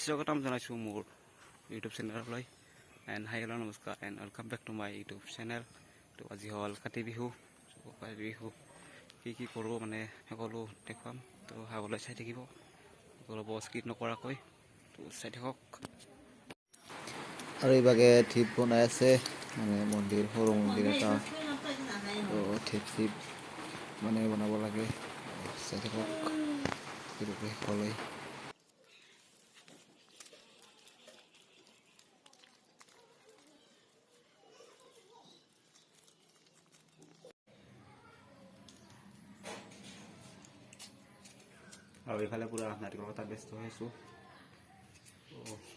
স্বাগতম জনাইছোঁ মোৰ ইউটিউব চেনেললৈ এণ্ড হাই হেল্ল' নমস্কাৰ and welcome back to my YouTube channel. তো আজি হ'ল কাতি বিহু। কাতি বিহু কি কৰোঁ মানে সকলো দেখুৱাম। তো চাবলৈ চাই থাকিব, সকলো স্কিপ নকৰাকৈ তো চাই থাকক। আৰু এইভাগে ঢিপ বনাই আছে, মানে মন্দিৰ, সৰু মন্দিৰ এটা। তো ঢিপ মানে বনাব লাগে, চাই থাকক শেষলৈ। আৰু এইফালে পূৰা নাৰিকল কটাত ব্যস্ত হৈ আছোঁ।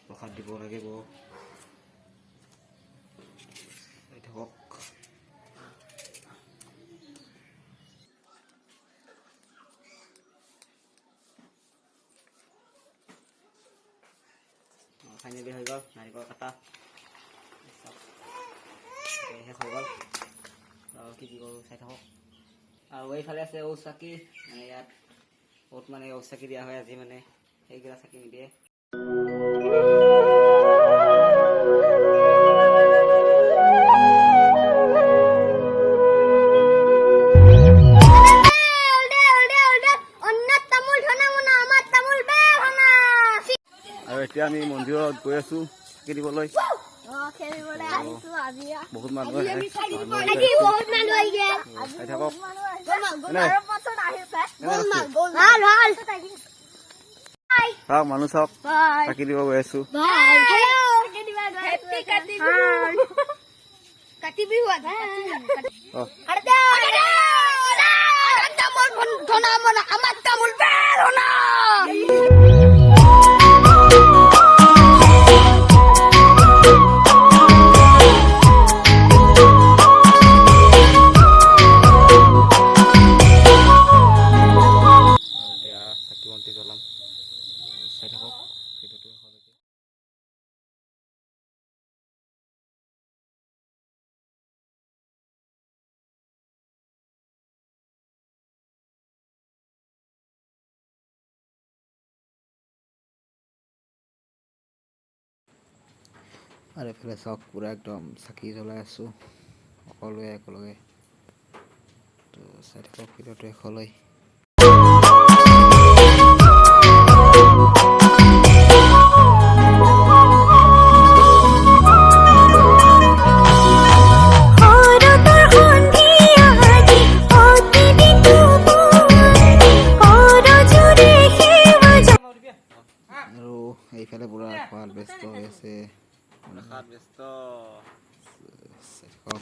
প্ৰসাদ দিব লাগিব, চাই থাকক। ফাইনেলি হৈ গ'ল নাৰিকল কটা, শেষ হৈ গ'ল। আৰু কি কৰোঁ চাই থাকক। আৰু এইফালে আছে ঔ চাকি, মানে ইয়াত বহুত মানে ঔ চাকি দিয়া হয় আজি, মানে সেইকেইটা চাকি নিদিয়ে। আৰু এতিয়া আমি মন্দিৰত গৈ আছোঁ চাকি দিবলৈ। বহুত মানুহ আহে, চাই থাকক। মানুহ চাওক, চাকি দিব গৈ আছোঁ। চাই থাকক ভিডিঅ'টো শেষলৈকে। আৰু এইফালে চাওক, পূৰা একদম চাকি জ্বলাই আছোঁ সকলোৱে একেলগে। তো চাই থাকক ভিডিঅ'টো শেষলৈ। আৰু এইফালে পূৰা খোৱাত ব্যস্ত হৈ আছে, ব্যস্ত। চাই থাকক।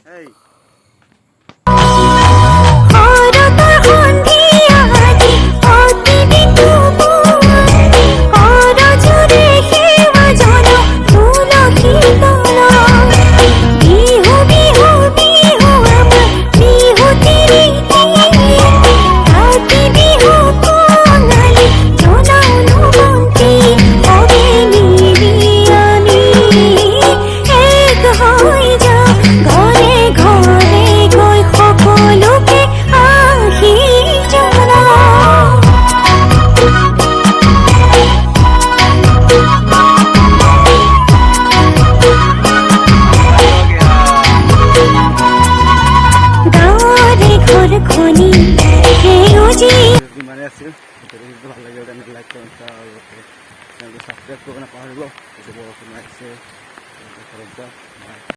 যিমানে আছিল ভিডিঅ'টো ভাল লাগিল তেনে লাইক কমেণ্ট আৰু চেনেলটো ছাবস্ক্ৰাইব কৰিব নাপাহৰিব। বৰষুণ আহিছে।